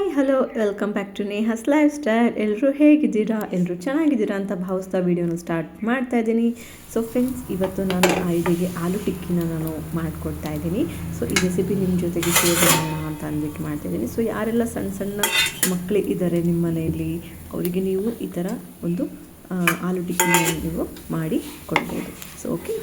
Hi hello welcome back to Neha's lifestyle. ಎಲ್ಲರೂ ಹೇಗಿದ್ದೀರಾ? ಎಲ್ಲರೂ ಚೆನ್ನಾಗಿದ್ದೀರಾ ಅಂತ ಭಾವಿಸ್ತಾ ವೀಡಿಯೋನ ಸ್ಟಾರ್ಟ್ ಮಾಡ್ತಾ ಇದ್ದೀನಿ. ಸೊ ಫ್ರೆಂಡ್ಸ್, ಇವತ್ತು ನಾನು ಐಡಿಗೆ ಆಲೂ ಟಿಕ್ಕಿನ ನಾನು ಮಾಡಿಕೊಡ್ತಾ ಇದ್ದೀನಿ. ಸೊ ಈ ರೆಸಿಪಿ ನಿಮ್ಮ ಜೊತೆಗೆ ಶೇರ್ ಮಾಡೋಣ ಅಂತ ಅಂದ್ಬಿಟ್ಟು ಮಾಡ್ತಾಯಿದ್ದೀನಿ. ಸೊ ಯಾರೆಲ್ಲ ಸಣ್ಣ ಸಣ್ಣ ಮಕ್ಕಳು ಇದ್ದಾರೆ ನಿಮ್ಮ ಮನೆಯಲ್ಲಿ, ಅವರಿಗೆ ನೀವು ಈ ಥರ ಒಂದು ಆಲೂ ಟಿಕ್ಕಿನ ನೀವು ಮಾಡಿ ಕೊಡ್ಬೋದು. ಸೊ ಓಕೆ,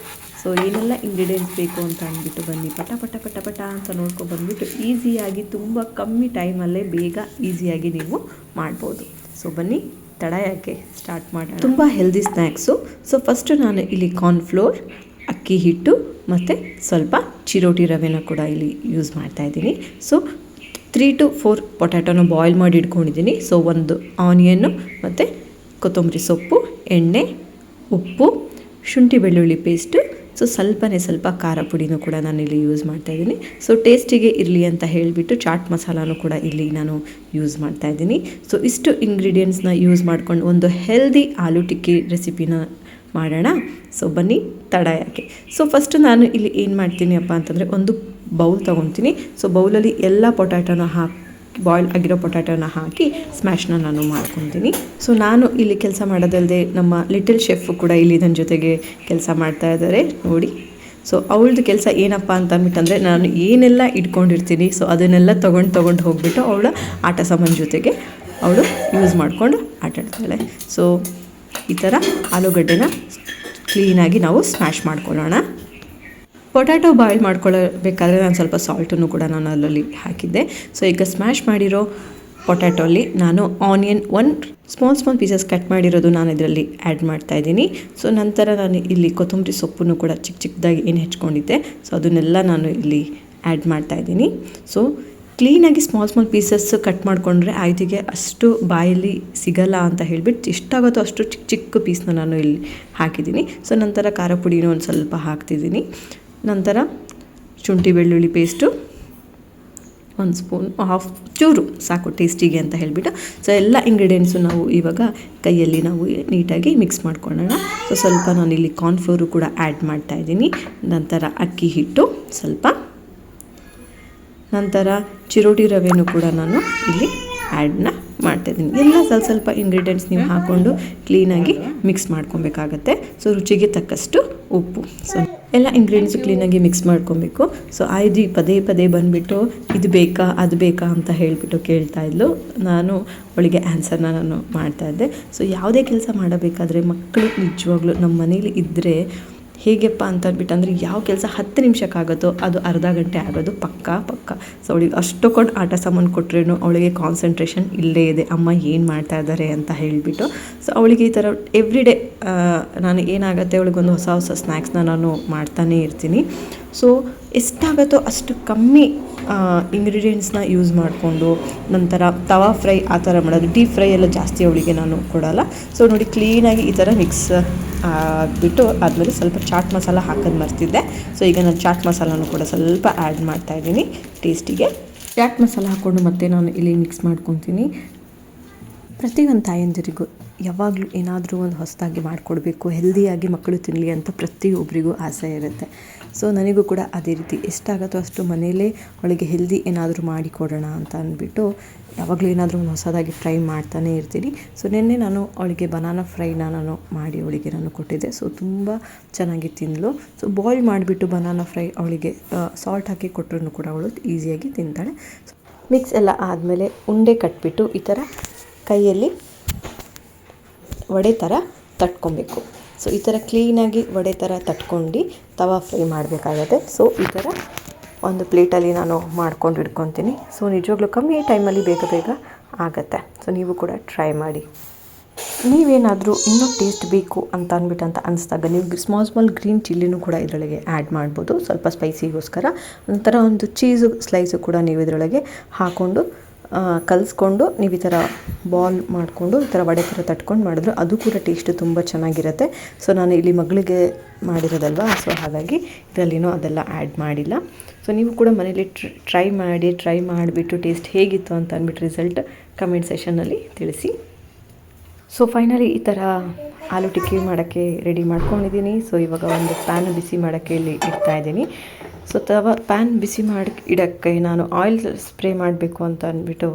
ಸೊ ಏನೆಲ್ಲ ಇಂಗ್ರೀಡಿಯೆಂಟ್ಸ್ ಬೇಕು ಅಂತ ಅಂದ್ಬಿಟ್ಟು ಬನ್ನಿ ಪಟ ಪಟ ಪಟ ಪಟ ಅಂತ ನೋಡ್ಕೊಂಡು ಬಂದುಬಿಟ್ಟು ಈಸಿಯಾಗಿ ತುಂಬ ಕಮ್ಮಿ ಟೈಮಲ್ಲೇ ಬೇಗ ಈಸಿಯಾಗಿ ನೀವು ಮಾಡ್ಬೋದು. ಸೊ ಬನ್ನಿ, ತಡ ಯಾಕೆ, ಸ್ಟಾರ್ಟ್ ಮಾಡೋಣ. ತುಂಬ ಹೆಲ್ದಿ ಸ್ನ್ಯಾಕ್ಸು. ಸೊ ಫಸ್ಟು ನಾನು ಇಲ್ಲಿ ಕಾರ್ನ್ಫ್ಲೋರ್, ಅಕ್ಕಿ ಹಿಟ್ಟು ಮತ್ತು ಸ್ವಲ್ಪ ಚಿರೋಟಿ ರವೆನ ಕೂಡ ಇಲ್ಲಿ ಯೂಸ್ ಮಾಡ್ತಾಯಿದ್ದೀನಿ. ಸೊ 3 to 4 ಪೊಟ್ಯಾಟೋನ ಬಾಯ್ಲ್ ಮಾಡಿ ಇಟ್ಕೊಂಡಿದ್ದೀನಿ. ಸೊ ಒಂದು ಆನಿಯನ್ನು ಮತ್ತು ಕೊತ್ತಂಬರಿ ಸೊಪ್ಪು, ಎಣ್ಣೆ, ಉಪ್ಪು, ಶುಂಠಿ ಬೆಳ್ಳುಳ್ಳಿ ಪೇಸ್ಟು, ಸೊ ಸ್ವಲ್ಪ ಖಾರ ಪುಡಿನೂ ಕೂಡ ನಾನು ಇಲ್ಲಿ ಯೂಸ್ ಮಾಡ್ತಾಯಿದ್ದೀನಿ. ಸೊ ಟೇಸ್ಟಿಗೆ ಇರಲಿ ಅಂತ ಹೇಳಿಬಿಟ್ಟು ಚಾಟ್ ಮಸಾಲಾನು ಕೂಡ ಇಲ್ಲಿ ನಾನು ಯೂಸ್ ಮಾಡ್ತಾಯಿದ್ದೀನಿ. ಸೊ ಇಷ್ಟು ಇಂಗ್ರೀಡಿಯೆಂಟ್ಸ್ನ ಯೂಸ್ ಮಾಡ್ಕೊಂಡು ಒಂದು ಹೆಲ್ದಿ ಆಲೂ ಟಿಕ್ಕಿ ರೆಸಿಪಿನ ಮಾಡೋಣ. ಸೊ ಬನ್ನಿ, ತಡ ಯಾಕೆ. ಸೊ ಫಸ್ಟು ನಾನು ಇಲ್ಲಿ ಏನು ಮಾಡ್ತೀನಿ ಅಪ್ಪ ಅಂತಂದರೆ, ಒಂದು ಬೌಲ್ ತೊಗೊತೀನಿ. ಸೊ ಬೌಲಲ್ಲಿ ಎಲ್ಲ ಪೊಟ್ಯಾಟೋನ ಬಾಯ್ಲ್ ಆಗಿರೋ ಪೊಟ್ಯಾಟೋನ ಹಾಕಿ ಸ್ಮ್ಯಾಶ್ನ ನಾನು ಮಾಡ್ಕೊತೀನಿ. ಸೊ ನಾನು ಇಲ್ಲಿ ಕೆಲಸ ಮಾಡೋದಲ್ಲದೆ ನಮ್ಮ ಲಿಟಲ್ ಶೆಫು ಕೂಡ ಇಲ್ಲಿ ನನ್ನ ಜೊತೆಗೆ ಕೆಲಸ ಮಾಡ್ತಾ ಇದ್ದಾರೆ ನೋಡಿ. ಸೊ ಅವಳದು ಕೆಲಸ ಏನಪ್ಪ ಅಂತ ಅಂದ್ಬಿಟ್ಟಂದರೆ, ನಾನು ಏನೆಲ್ಲ ಇಟ್ಕೊಂಡಿರ್ತೀನಿ ಸೊ ಅದನ್ನೆಲ್ಲ ತೊಗೊಂಡು ಹೋಗಿಬಿಟ್ಟು ಅವಳ ಆಟ ಸಾಮಾನು ಜೊತೆಗೆ ಅವಳು ಯೂಸ್ ಮಾಡಿಕೊಂಡು ಆಟಾಡ್ತಾಳೆ. ಸೊ ಈ ಥರ ಆಲೂಗಡ್ಡೆನ ಕ್ಲೀನಾಗಿ ನಾವು ಸ್ಮ್ಯಾಶ್ ಮಾಡ್ಕೊಳ್ಳೋಣ. ಪೊಟ್ಯಾಟೊ ಬಾಯ್ಲ್ ಮಾಡ್ಕೊಳ್ಬೇಕಾದ್ರೆ ನಾನು ಸ್ವಲ್ಪ ಸಾಲ್ಟನ್ನು ಕೂಡ ನಾನು ಅಲ್ಲಲ್ಲಿ ಹಾಕಿದ್ದೆ. ಸೊ ಈಗ ಸ್ಮ್ಯಾಶ್ ಮಾಡಿರೋ ಪೊಟ್ಯಾಟೋಲ್ಲಿ ನಾನು ಆನಿಯನ್ 1 ಸ್ಮಾಲ್ ಪೀಸಸ್ ಕಟ್ ಮಾಡಿರೋದು ನಾನು ಇದರಲ್ಲಿ ಆ್ಯಡ್ ಮಾಡ್ತಾಯಿದ್ದೀನಿ. ಸೊ ನಂತರ ನಾನು ಇಲ್ಲಿ ಕೊತ್ತಂಬರಿ ಸೊಪ್ಪನ್ನು ಕೂಡ ಚಿಕ್ಕದಾಗಿ ಏನು ಹೆಚ್ಕೊಂಡಿದ್ದೆ, ಸೊ ಅದನ್ನೆಲ್ಲ ನಾನು ಇಲ್ಲಿ ಆ್ಯಡ್ ಮಾಡ್ತಾಯಿದ್ದೀನಿ. ಸೊ ಕ್ಲೀನಾಗಿ ಸ್ಮಾಲ್ ಪೀಸಸ್ ಕಟ್ ಮಾಡಿಕೊಂಡ್ರೆ ಆಯ್ತಿಗೆ ಅಷ್ಟು ಬಾಯಲ್ಲಿ ಸಿಗಲ್ಲ ಅಂತ ಹೇಳಿಬಿಟ್ಟು ಎಷ್ಟಾಗುತ್ತೋ ಅಷ್ಟು ಚಿಕ್ಕ ಪೀಸ್ನ ನಾನು ಇಲ್ಲಿ ಹಾಕಿದ್ದೀನಿ. ಸೊ ನಂತರ ಖಾರ ಪುಡಿನೂ ಒಂದು ಸ್ವಲ್ಪ ಹಾಕ್ತಿದ್ದೀನಿ. ನಂತರ ಶುಂಠಿ ಬೆಳ್ಳುಳ್ಳಿ ಪೇಸ್ಟು 1 ಸ್ಪೂನ್, ಹಾಫ್ ಚೂರು ಸಾಕು ಟೇಸ್ಟಿಗೆ ಅಂತ ಹೇಳಿಬಿಟ್ಟು. ಸೊ ಎಲ್ಲ ಇಂಗ್ರೀಡಿಯೆಂಟ್ಸು ನಾವು ಇವಾಗ ಕೈಯಲ್ಲಿ ನಾವು ನೀಟಾಗಿ ಮಿಕ್ಸ್ ಮಾಡ್ಕೊಳ್ಳೋಣ. ಸೊ ಸ್ವಲ್ಪ ನಾನು ಇಲ್ಲಿ ಕಾರ್ನ್ಫ್ಲೋರು ಕೂಡ ಆ್ಯಡ್ ಮಾಡ್ತಾಯಿದ್ದೀನಿ. ನಂತರ ಅಕ್ಕಿ ಹಿಟ್ಟು ಸ್ವಲ್ಪ, ನಂತರ ಚಿರೋಟಿ ರವೆನೂ ಕೂಡ ನಾನು ಇಲ್ಲಿ ಆ್ಯಡ್ನ ಮಾಡ್ತಾಯಿದ್ದೀನಿ. ಎಲ್ಲ ಸ್ವಲ್ಪ ಇಂಗ್ರೀಡಿಯೆಂಟ್ಸ್ ನೀವು ಹಾಕ್ಕೊಂಡು ಕ್ಲೀನಾಗಿ ಮಿಕ್ಸ್ ಮಾಡ್ಕೊಬೇಕಾಗತ್ತೆ. ಸೊ ರುಚಿಗೆ ತಕ್ಕಷ್ಟು ಉಪ್ಪು. ಸೊ ಎಲ್ಲ ಇಂಗ್ರೀಡಿಯೆಂಟ್ಸು ಕ್ಲೀನಾಗಿ ಮಿಕ್ಸ್ ಮಾಡ್ಕೊಬೇಕು. ಸೊ ಆಯ್ದು ಪದೇ ಬಂದುಬಿಟ್ಟು ಇದು ಬೇಕಾ ಅದು ಬೇಕಾ ಅಂತ ಹೇಳಿಬಿಟ್ಟು ಕೇಳ್ತಾ ಇದ್ಲು. ನಾನು ಅವಳಿಗೆ ಆನ್ಸರ್ನ ನಾನು ಮಾಡ್ತಾಯಿದ್ದೆ. ಸೊ ಯಾವುದೇ ಕೆಲಸ ಮಾಡಬೇಕಾದ್ರೆ ಮಕ್ಕಳು ನಿಜವಾಗ್ಲೂ ನಮ್ಮ ಮನೇಲಿ ಇದ್ದರೆ ಹೇಗೆಪ್ಪ ಅಂತ ಅಂದ್ಬಿಟ್ಟು ಅಂದರೆ, ಯಾವ ಕೆಲಸ 10 ನಿಮಿಷಕ್ಕಾಗುತ್ತೋ ಅದು ಅರ್ಧ ಗಂಟೆ ಆಗೋದು ಪಕ್ಕ. ಸೊ ಅವಳಿಗೆ ಅಷ್ಟೊಂದು ಆಟ ಸಾಮಾನು ಕೊಟ್ರೇನು ಅವಳಿಗೆ ಕಾನ್ಸಂಟ್ರೇಷನ್ ಇಲ್ಲೇ ಇದೆ, ಅಮ್ಮ ಏನು ಮಾಡ್ತಾ ಇದ್ದಾರೆ ಅಂತ ಹೇಳಿಬಿಟ್ಟು. ಸೊ ಅವಳಿಗೆ ಈ ಥರ ಎವ್ರಿ ಡೇ ನಾನು ಏನಾಗುತ್ತೆ, ಅವಳಿಗೊಂದು ಹೊಸ ಸ್ನ್ಯಾಕ್ಸ್ನ ನಾನು ಮಾಡ್ತಾನೇ ಇರ್ತೀನಿ. ಸೊ ಎಷ್ಟಾಗುತ್ತೋ ಅಷ್ಟು ಕಮ್ಮಿ ಇಂಗ್ರೀಡಿಯೆಂಟ್ಸ್ನ ಯೂಸ್ ಮಾಡಿಕೊಂಡು, ನಂತರ ತವಾ ಫ್ರೈ ಆ ಥರ ಮಾಡೋದು, ಡೀಪ್ ಫ್ರೈ ಎಲ್ಲ ಜಾಸ್ತಿ ಅವಳಿಗೆ ನಾನು ಕೊಡೋಲ್ಲ. ಸೊ ನೋಡಿ, ಕ್ಲೀನಾಗಿ ಈ ಥರ ಮಿಕ್ಸ್ ಆಗಿಬಿಟ್ಟು ಆದಮೇಲೆ ಸ್ವಲ್ಪ ಚಾಟ್ ಮಸಾಲ ಹಾಕೋದು ಮರ್ತಿದ್ದೆ. ಸೊ ಈಗ ನಾನು ಚಾಟ್ ಮಸಾಲನೂ ಕೂಡ ಸ್ವಲ್ಪ ಆ್ಯಡ್ ಮಾಡ್ತಾಯಿದ್ದೀನಿ ಟೇಸ್ಟಿಗೆ. ಚಾಟ್ ಮಸಾಲ ಹಾಕ್ಕೊಂಡು ಮತ್ತೆ ನಾನು ಇಲ್ಲಿ ಮಿಕ್ಸ್ ಮಾಡ್ಕೊತೀನಿ. ಪ್ರತಿಯೊಂದು ತಾಯಂದಿರಿಗೂ ಯಾವಾಗಲೂ ಏನಾದರೂ ಒಂದು ಹೊಸದಾಗಿ ಮಾಡಿಕೊಡ್ಬೇಕು, ಹೆಲ್ದಿಯಾಗಿ ಮಕ್ಕಳು ತಿನ್ನಲಿ ಅಂತ ಪ್ರತಿಯೊಬ್ಬರಿಗೂ ಆಸೆ ಇರುತ್ತೆ. ಸೊ ನನಗೂ ಕೂಡ ಅದೇ ರೀತಿ ಎಷ್ಟಾಗುತ್ತೋ ಅಷ್ಟು ಮನೆಯಲ್ಲೇ ಅವಳಿಗೆ ಹೆಲ್ದಿ ಏನಾದರೂ ಮಾಡಿ ಕೊಡೋಣ ಅಂತ ಅಂದ್ಬಿಟ್ಟು ಯಾವಾಗಲೂ ಏನಾದರೂ ಒಂದು ಹೊಸದಾಗಿ ಟ್ರೈ ಮಾಡ್ತಾನೇ ಇರ್ತೀನಿ. ಸೊ ನಿನ್ನೆ ನಾನು ಅವಳಿಗೆ ಬನಾನಾ ಫ್ರೈನ ನಾನು ಮಾಡಿ ಅವಳಿಗೆ ನಾನು ಕೊಟ್ಟಿದ್ದೆ. ಸೊ ತುಂಬ ಚೆನ್ನಾಗಿ ತಿಂದಳು. ಸೊ ಬಾಯ್ಲ್ ಮಾಡಿಬಿಟ್ಟು ಬನಾನಾ ಫ್ರೈ ಅವಳಿಗೆ ಸಾಲ್ಟ್ ಹಾಕಿ ಕೊಟ್ಟರು ಕೂಡ ಅವಳು ಈಸಿಯಾಗಿ ತಿಂತಾಳೆ. ಮಿಕ್ಸ್ ಎಲ್ಲ ಆದಮೇಲೆ ಉಂಡೆ ಕಟ್ಬಿಟ್ಟು ಈ ಥರ ಕೈಯಲ್ಲಿ ವಡೆ ಥರ ತಟ್ಕೊಬೇಕು. ಸೊ ಈ ಥರ ಕ್ಲೀನಾಗಿ ವಡೆ ಥರ ತಟ್ಕೊಂಡು ತವಾ ಫ್ರೈ ಮಾಡಬೇಕಾಗತ್ತೆ. ಸೊ ಈ ಥರ ಒಂದು ಪ್ಲೇಟಲ್ಲಿ ನಾನು ಮಾಡ್ಕೊಂಡು ಇಟ್ಕೊತೀನಿ. ಸೊ ನಿಜವಾಗ್ಲೂ ಕಮ್ಮಿ ಟೈಮಲ್ಲಿ ಬೇಗ ಆಗುತ್ತೆ. ಸೊ ನೀವು ಕೂಡ ಟ್ರೈ ಮಾಡಿ. ನೀವೇನಾದರೂ ಇನ್ನೂ ಟೇಸ್ಟ್ ಬೇಕು ಅಂತ ಅನಿಸ್ದಾಗ ನೀವು ಸ್ಮಾಲ್ ಗ್ರೀನ್ ಚಿಲ್ಲಿನೂ ಕೂಡ ಇದರೊಳಗೆ ಆ್ಯಡ್ ಮಾಡ್ಬೋದು, ಸ್ವಲ್ಪ ಸ್ಪೈಸಿಗೋಸ್ಕರ. ನಂತರ ಒಂದು ಚೀಸು ಸ್ಲೈಸು ಕೂಡ ನೀವು ಇದರೊಳಗೆ ಹಾಕ್ಕೊಂಡು ಕಲಿಸ್ಕೊಂಡು ನೀವು ಈ ಥರ ಬಾಲ್ ಮಾಡಿಕೊಂಡು ಈ ಥರ ವಡೆ ಥರ ತಟ್ಕೊಂಡು ಮಾಡಿದ್ರು ಅದು ಕೂಡ ಟೇಸ್ಟು ತುಂಬ ಚೆನ್ನಾಗಿರುತ್ತೆ. ಸೊ ನಾನು ಇಲ್ಲಿ ಮಗಳಿಗೆ ಮಾಡಿರೋದಲ್ವ, ಸೊ ಹಾಗಾಗಿ ಇದರಲ್ಲಿನೂ ಅದೆಲ್ಲ ಆ್ಯಡ್ ಮಾಡಿಲ್ಲ. ಸೊ ನೀವು ಕೂಡ ಮನೇಲಿ ಟ್ರೈ ಮಾಡಿಬಿಟ್ಟು ಟೇಸ್ಟ್ ಹೇಗಿತ್ತು ಅಂತ ಅಂದ್ಬಿಟ್ಟು ರಿಸಲ್ಟ್ ಕಮೆಂಟ್ ಸೆಷನ್ನಲ್ಲಿ ತಿಳಿಸಿ. ಸೊ ಫೈನಲಿ ಈ ಥರ ಆಲೂ ಟಿಕ್ಕಿ ಮಾಡೋಕ್ಕೆ ರೆಡಿ ಮಾಡ್ಕೊಂಡಿದ್ದೀನಿ. ಸೊ ಇವಾಗ ಒಂದು ಪ್ಯಾನ್ ಬಿಸಿ ಮಾಡೋಕ್ಕೆ ಇಲ್ಲಿ ಇಡ್ತಾಯಿದ್ದೀನಿ. ಸೊ ಪ್ಯಾನ್ ಬಿಸಿ ಮಾಡಿ ಇಡೋಕ್ಕೆ ನಾನು ಆಯಿಲ್ ಸ್ಪ್ರೇ ಮಾಡಬೇಕು ಅಂತ ಅಂದ್ಬಿಟ್ಟು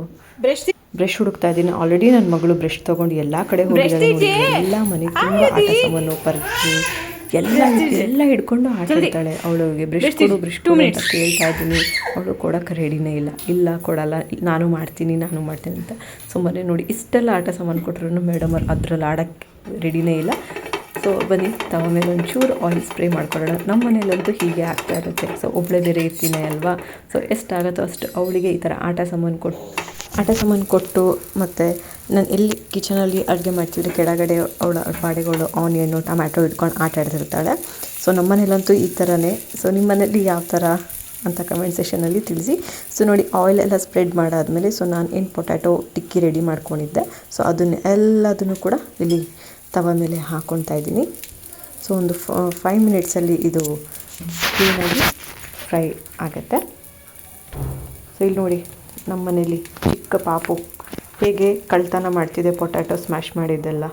ಬ್ರಷ್ ಹುಡುಕ್ತಾ ಇದ್ದೀನಿ. ಆಲ್ರೆಡಿ ನನ್ನ ಮಗಳು ಬ್ರಷ್ ತೊಗೊಂಡು ಎಲ್ಲ ಕಡೆ ಹೋಗಿದ್ದಾಳೆ. ಎಲ್ಲ ಮನೆ ತುಂಬ ಆಟ ಸಾಮಾನು ಪರ್ಚಿ ಎಲ್ಲ ಹಿಡ್ಕೊಂಡು ಆಟಾಡ್ತಾಳೆ. ಅವಳಿಗೆ ಬ್ರಷ್ ಕೊಡು ಅಂತ ಕೇಳ್ತಾ ಇದ್ದೀನಿ. ಅವಳು ಕೊಡೋಕ್ಕೆ ರೆಡಿನೇ ಇಲ್ಲ ಕೊಡಲ್ಲ, ನಾನು ಮಾಡ್ತೀನಿ ಅಂತ ಸುಮ್ಮನೆ. ನೋಡಿ ಇಷ್ಟೆಲ್ಲ ಆಟ ಸಾಮಾನು ಕೊಟ್ಟರು ಮೇಡಮ್ ಅವ್ರು ಅದರಲ್ಲಿ ಆಡೋಕ್ಕೆ ರೆಡಿನೇ ಇಲ್ಲ. ಸೊ ಬನ್ನಿ ತವ ಮೇಲೆ ಒಂಚೂರು ಆಯಿಲ್ ಸ್ಪ್ರೇ ಮಾಡ್ಕೊಳ್ಳೋಣ. ನಮ್ಮ ಮನೇಲಂತೂ ಹೀಗೆ ಆಗ್ತಾ ಇರುತ್ತೆ. ಸೊ ಒಬ್ಬಳೇ ಬೇರೆ ಇರ್ತೀನಿ ಅಲ್ವಾ. ಸೊ ಎಷ್ಟಾಗುತ್ತೋ ಅಷ್ಟು ಅವಳಿಗೆ ಈ ಥರ ಆಟ ಸಾಮಾನು ಕೊಟ್ಟು ಮತ್ತು ನಾನು ಎಲ್ಲಿ ಕಿಚನಲ್ಲಿ ಅಡುಗೆ ಮಾಡ್ತಿದ್ರೆ ಕೆಳಗಡೆ ಅವಳ ಪಾಡೆಗಳು ಆನಿಯನ್ನು ಟೊಮ್ಯಾಟೊ ಇಟ್ಕೊಂಡು ಆಟ ಆಡ್ತಿರ್ತಾಳೆ. ಸೊ ನಮ್ಮ ಮನೇಲಂತೂ ಈ ಥರನೇ. ಸೊ ನಿಮ್ಮ ಮನೇಲಿ ಯಾವ ಥರ ಅಂತ ಕಮೆಂಟ್ ಸೆಷನಲ್ಲಿ ತಿಳಿಸಿ. ಸೊ ನೋಡಿ ಆಯಿಲ್ ಎಲ್ಲ ಸ್ಪ್ರೆಡ್ ಮಾಡಾದಮೇಲೆ ಸೊ ನಾನು ಏನು ಪೊಟ್ಯಾಟೊ ಟಿಕ್ಕಿ ರೆಡಿ ಮಾಡ್ಕೊಂಡಿದ್ದೆ. ಸೊ ಎಲ್ಲದನ್ನು ಕೂಡ ಇಲ್ಲಿ ತವ ಮೇಲೆ ಹಾಕ್ಕೊಳ್ತಾ ಇದ್ದೀನಿ. ಸೊ ಒಂದು 5 ಮಿನಿಟ್ಸಲ್ಲಿ ಇದು ಕ್ಲೀನಾಗಿ ಫ್ರೈ ಆಗುತ್ತೆ. ಸೊ ಇಲ್ಲಿ ನೋಡಿ ನಮ್ಮ ಮನೇಲಿ ಚಿಕ್ಕ ಪಾಪು ಹೇಗೆ ಕಳ್ತನ ಮಾಡ್ತಿದೆ ಪೊಟ್ಯಾಟೊ ಸ್ಮ್ಯಾಶ್ ಮಾಡಿದ್ದೆಲ್ಲ.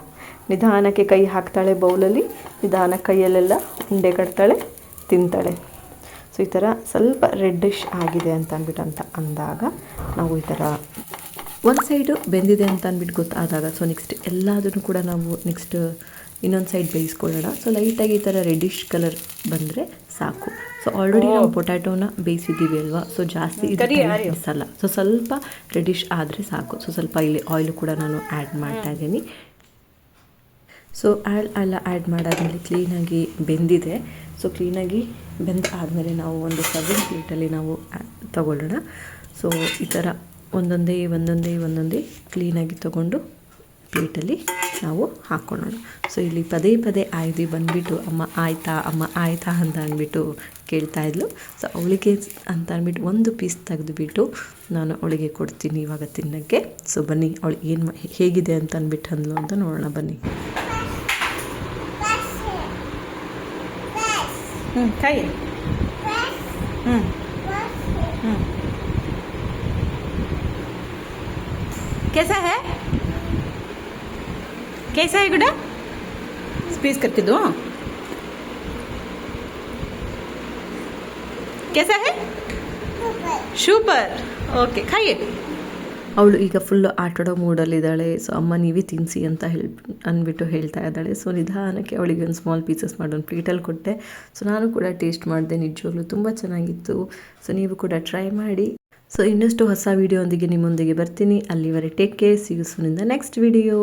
ನಿಧಾನಕ್ಕೆ ಕೈ ಹಾಕ್ತಾಳೆ ಬೌಲಲ್ಲಿ, ನಿಧಾನ ಕೈಯಲ್ಲೆಲ್ಲ ಉಂಡೆ ಕಟ್ತಾಳೆ, ತಿಂತಾಳೆ. ಸೊ ಈ ಥರ ಸ್ವಲ್ಪ ರೆಡ್ಡಿಶ್ ಆಗಿದೆ ಅಂತ ಅಂದಾಗ ನಾವು ಈ ಥರ ಒಂದು ಸೈಡು ಬೆಂದಿದೆ ಅಂತ ಅಂದ್ಬಿಟ್ಟು ಗೊತ್ತಾದಾಗ ಸೊ ನೆಕ್ಸ್ಟ್ ಎಲ್ಲದನ್ನು ಕೂಡ ನಾವು ಇನ್ನೊಂದು ಸೈಡ್ ಬೇಯಿಸ್ಕೊಳ್ಳೋಣ. ಸೊ ಲೈಟಾಗಿ ಈ ಥರ ರೆಡ್ಡಿಶ್ ಕಲರ್ ಬಂದರೆ ಸಾಕು. ಸೊ ಆಲ್ರೆಡಿ ನಾವು ಪೊಟ್ಯಾಟೋನ ಬೇಯಿಸಿದ್ದೀವಿ ಅಲ್ವಾ. ಸೊ ಜಾಸ್ತಿ ಬೇಯಿಸಲ್ಲ. ಸೊ ಸ್ವಲ್ಪ ರೆಡ್ಡಿಶ್ ಆದರೆ ಸಾಕು. ಸೊ ಸ್ವಲ್ಪ ಇಲ್ಲಿ ಆಯಿಲು ಕೂಡ ನಾನು ಆ್ಯಡ್ ಮಾಡ್ತಾ ಇದ್ದೀನಿ. ಸೊ ಎಲ್ಲ ಆ್ಯಡ್ ಮಾಡಾದ್ಮೇಲೆ ಕ್ಲೀನಾಗಿ ಬೆಂದಿದೆ. ಸೊ ಕ್ಲೀನಾಗಿ ಆದಮೇಲೆ ನಾವು ಒಂದು ಸರ್ವಿಂಗ್ ಪ್ಲೇಟಲ್ಲಿ ನಾವು ತಗೊಳ್ಳೋಣ. ಸೊ ಈ ಥರ ಒಂದೊಂದೇ ಕ್ಲೀನಾಗಿ ತೊಗೊಂಡು ಪ್ಲೇಟಲ್ಲಿ ನಾವು ಹಾಕ್ಕೊಳ್ಳೋಣ. ಸೊ ಇಲ್ಲಿ ಪದೇ ಆಯ್ದು ಬಂದುಬಿಟ್ಟು ಅಮ್ಮ ಆಯ್ತಾ ಅಂತ ಅಂದ್ಬಿಟ್ಟು ಕೇಳ್ತಾ ಇದ್ಲು. ಸೊ ಅವಳಿಗೆ ಅಂತ ಅಂದ್ಬಿಟ್ಟು ಒಂದು ಪೀಸ್ ತೆಗೆದುಬಿಟ್ಟು ನಾನು ಅವಳಿಗೆ ಕೊಡ್ತೀನಿ ಇವಾಗ ತಿನ್ನೋಕ್ಕೆ. ಸೊ ಬನ್ನಿ ಅವಳು ಹೇಗಿದೆ ಅಂತ ಅಂದ್ಬಿಟ್ಟು ಅಂದ್ಲು ಅಂತ ನೋಡೋಣ ಬನ್ನಿ. ಕಾಯಿ कैसा है गुड्डा? स्पीच करके दो. कैसा है? ಸೂಪರ್. ಓಕೆ खाइए. ಅವಳು ಈಗ ಫುಲ್ಲು ಆಟಾಡೋ ಮೂಡಲ್ಲಿದ್ದಾಳೆ. ಸೊ ಅಮ್ಮ ನೀವೇ ತಿನ್ನಿಸಿ ಅಂತ ಅಂದ್ಬಿಟ್ಟು ಹೇಳ್ತಾ ಇದ್ದಾಳೆ. ಸೊ ನಿಧಾನಕ್ಕೆ ಅವಳಿಗೆ ಒಂದು ಸ್ಮಾಲ್ ಪೀಸಸ್ ಮಾಡಿ ಒಂದು ಪ್ಲೇಟಲ್ಲಿ ಕೊಟ್ಟೆ. ಸೊ ನಾನು ಕೂಡ ಟೇಸ್ಟ್ ಮಾಡಿದೆ. ನಿಜವಾಗ್ಲೂ ತುಂಬ ಚೆನ್ನಾಗಿತ್ತು. ಸೊ ನೀವು ಕೂಡ ಟ್ರೈ ಮಾಡಿ. ಸೊ ಇನ್ನಷ್ಟು ಹೊಸ ವೀಡಿಯೋ ಒಂದಿಗೆ ನಿಮ್ಮೊಂದಿಗೆ ಬರ್ತೀನಿ. ಅಲ್ಲಿವರೆಗೆ take care. See you soon in the next video.